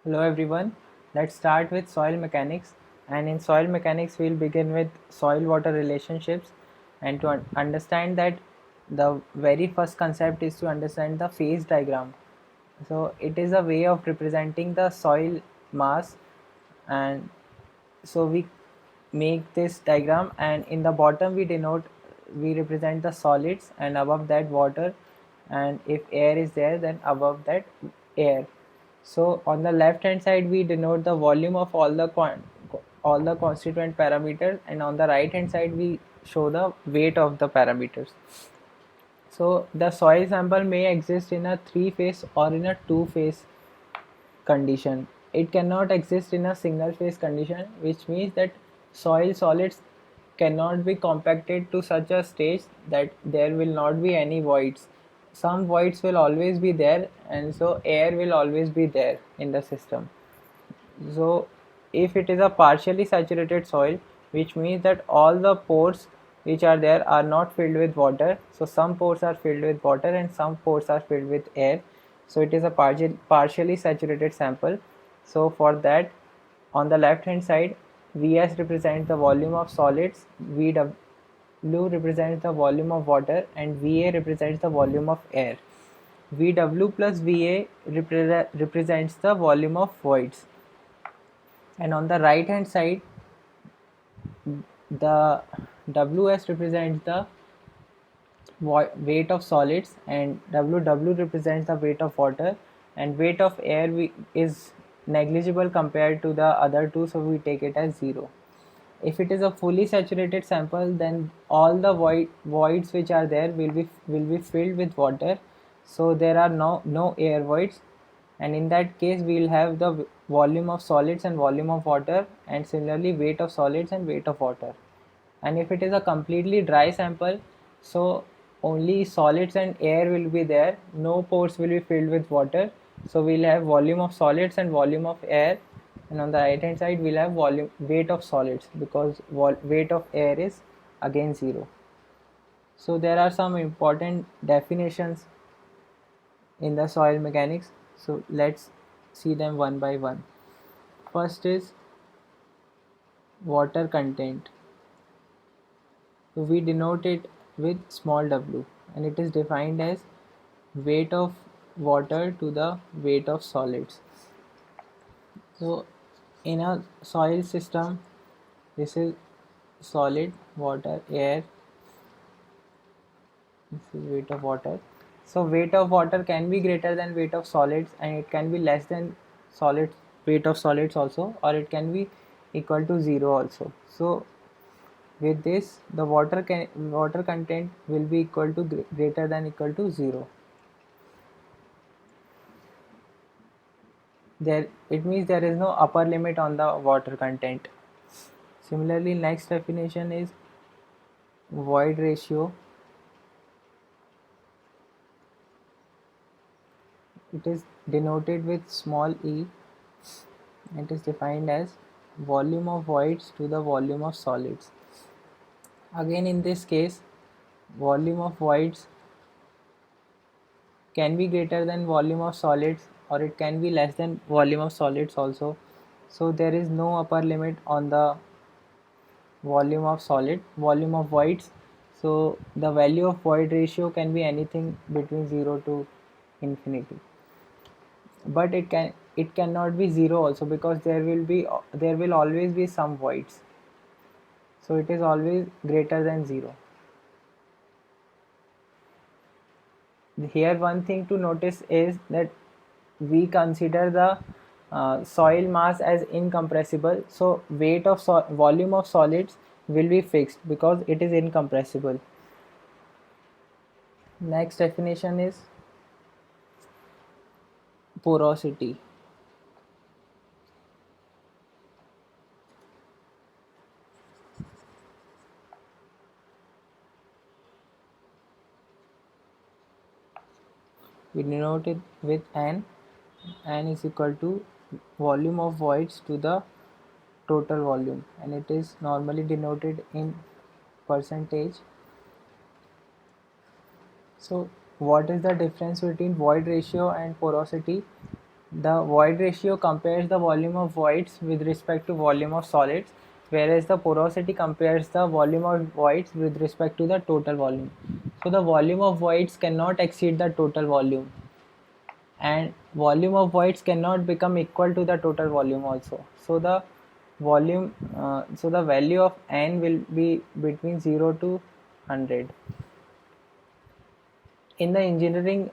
Hello everyone, let's start with soil mechanics, and in soil mechanics we'll begin with soil water relationships. And to understand that, the very first concept is to understand the phase diagram. So it is a way of representing the soil mass, and so we make this diagram, and in the bottom we represent the solids, and above that water, and if air is there then above that air. So on the left hand side we denote the volume of all the constituent parameters, and on the right hand side we show the weight of the parameters. So the soil sample may exist in a three phase or in a two phase condition. It cannot exist in a single phase condition, which means that soil solids cannot be compacted to such a stage that there will not be any voids. Some voids will always be there, and so air will always be there in the system. So if it is a partially saturated soil, which means that all the pores which are there are not filled with water. So some pores are filled with water and some pores are filled with air. So it is a partially saturated sample. So for that, on the left hand side, Vs represents the volume of solids, Vw represents the volume of water, and Va represents the volume of air. Vw plus Va represents the volume of voids. And on the right hand side, the Ws represents the weight of solids, and Ww represents the weight of water, and weight of air is negligible compared to the other two, so we take it as 0. If it is a fully saturated sample, then all the voids which are there will be filled with water, so there are no air voids, and in that case we will have the volume of solids and volume of water, and similarly weight of solids and weight of water. And if it is a completely dry sample, so only solids and air will be there, no pores will be filled with water, so we'll have volume of solids and volume of air. And on the right hand side we'll have volume weight of solids, because weight of air is again 0. So there are some important definitions in the soil mechanics, so let's see them one by one. First is water content. So we denote it with small w, and it is defined as weight of water to the weight of solids. So in a soil system, this is solid, water, air, this is weight of water. So weight of water can be greater than weight of solids, and it can be less than solid weight of solids also, or it can be equal to 0 also. So with this, the water content will be equal to greater than equal to 0. There, it means there is no upper limit on the water content. Similarly, next definition is void ratio. It is denoted with small e. It is defined as volume of voids to the volume of solids. Again, in this case, volume of voids can be greater than volume of solids, or it can be less than volume of solids also. So there is no upper limit on the volume of voids. So the value of void ratio can be anything between 0 to infinity, but it cannot be 0 also, because there will always be some voids, so it is always greater than 0. Here one thing to notice is that we consider the soil mass as incompressible, so weight of volume of solids will be fixed because it is incompressible. Next definition is porosity. We denote it with n. N is equal to volume of voids to the total volume, and it is normally denoted in percentage. So what is the difference between void ratio and porosity? The void ratio compares the volume of voids with respect to volume of solids, whereas the porosity compares the volume of voids with respect to the total volume. So the volume of voids cannot exceed the total volume, and volume of voids cannot become equal to the total volume also. So the so the value of n will be between 0 to 100. In the engineering,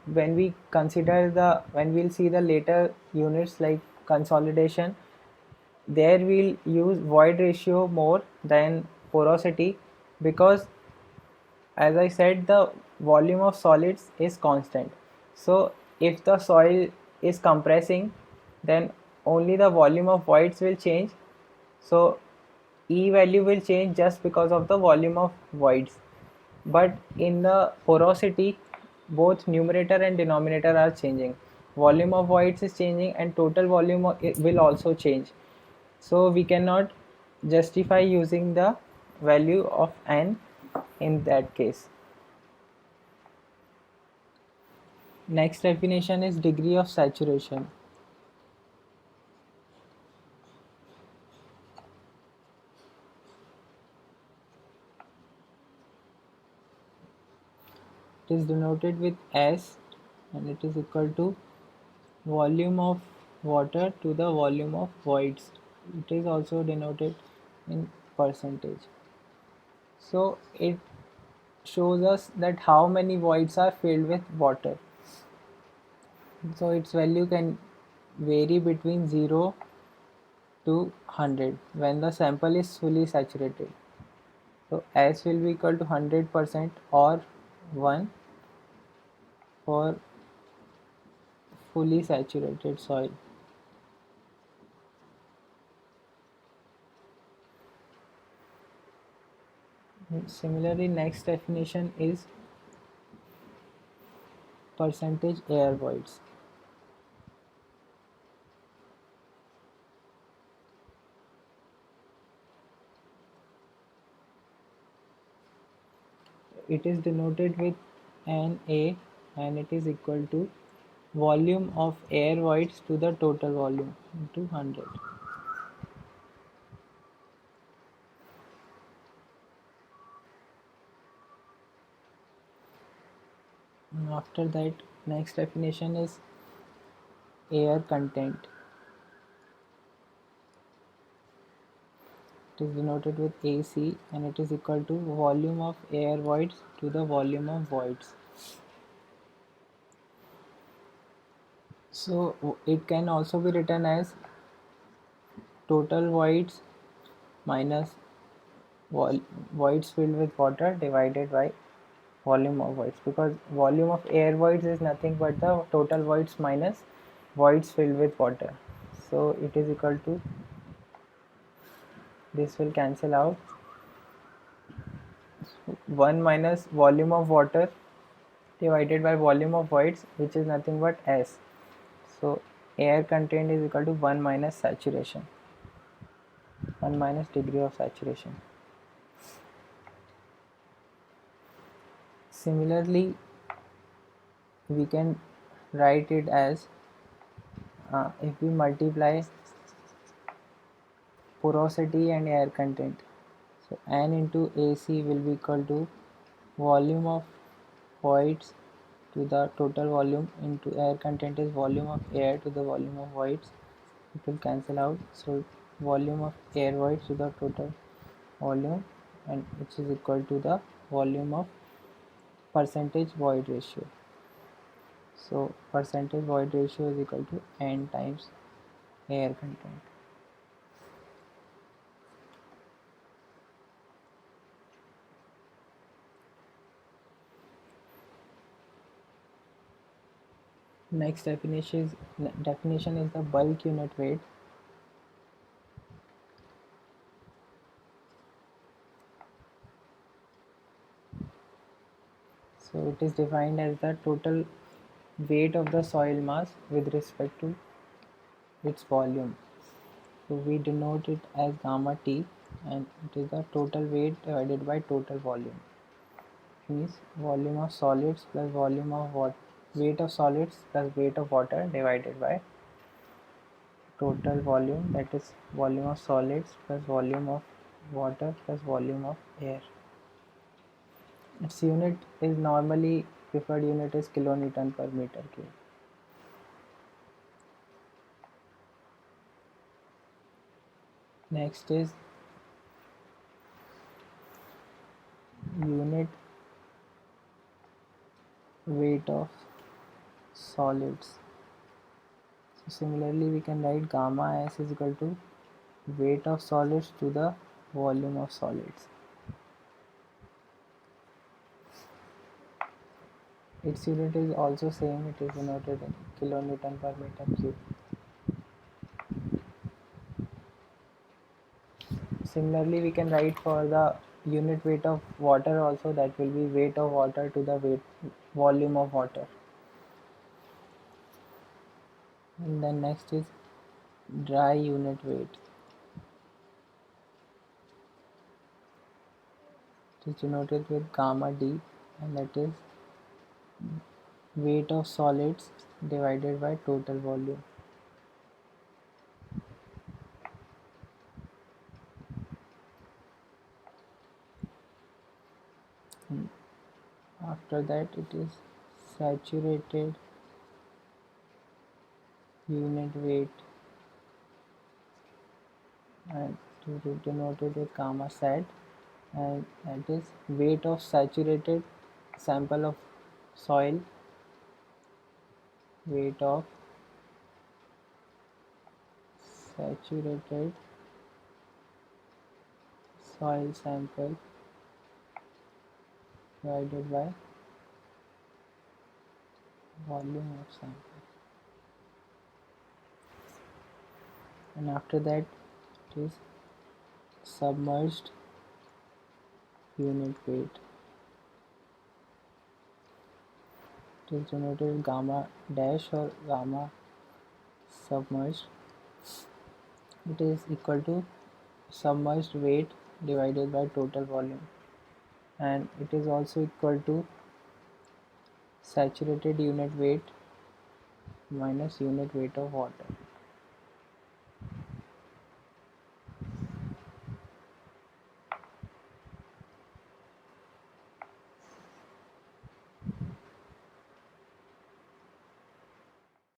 when we consider when we'll see the later units like consolidation, there we'll use void ratio more than porosity, because as I said, the volume of solids is constant. So if the soil is compressing, then only the volume of voids will change. So E value will change just because of the volume of voids. But in the porosity, both numerator and denominator are changing. Volume of voids is changing and total volume will also change. So we cannot justify using the value of n in that case. Next definition is degree of saturation. It is denoted with S, and it is equal to volume of water to the volume of voids. It is also denoted in percentage. So it shows us that how many voids are filled with water. So its value can vary between 0 to 100 when the sample is fully saturated. So S will be equal to 100% or 1 for fully saturated soil. Similarly, next definition is percentage air voids. It is denoted with NA, and it is equal to volume of air voids to the total volume into 100. After that, next definition is air content. It is denoted with AC, and it is equal to volume of air voids to the volume of voids. So it can also be written as total voids minus voids filled with water divided by volume of voids, because volume of air voids is nothing but the total voids minus voids filled with water. So it is equal to, this will cancel out, 1 minus volume of water divided by volume of voids, which is nothing but S. So air content is equal to 1 minus saturation, 1 minus degree of saturation. Similarly, we can write it as, if we multiply porosity and air content, so N into AC will be equal to volume of voids to the total volume into air content is volume of air to the volume of voids. It will cancel out, so volume of air voids to the total volume, and which is equal to the volume of percentage void ratio. So percentage void ratio is equal to N times air content. Next definition is the bulk unit weight. So it is defined as the total weight of the soil mass with respect to its volume. So we denote it as gamma T, and it is the total weight divided by total volume. Means volume of solids plus volume of weight of solids plus weight of water divided by total volume, that is volume of solids plus volume of water plus volume of air. Its unit is normally preferred unit is kilonewton per meter cube. Next is unit weight of solids. So similarly we can write gamma S is equal to weight of solids to the volume of solids. Its unit is also same, it is denoted in kilonewton per meter cube. Similarly we can write for the unit weight of water also, that will be weight of water to the volume of water. And then next is dry unit weight. It is denoted with gamma D, and that is weight of solids divided by total volume. And after that it is saturated unit weight, and it is denoted with gamma sat, and that is weight of saturated sample of soil, weight of saturated soil sample divided by volume of sample. And after that it is submerged unit weight. It is denoted with gamma dash or gamma submerged. It is equal to submerged weight divided by total volume, and it is also equal to saturated unit weight minus unit weight of water.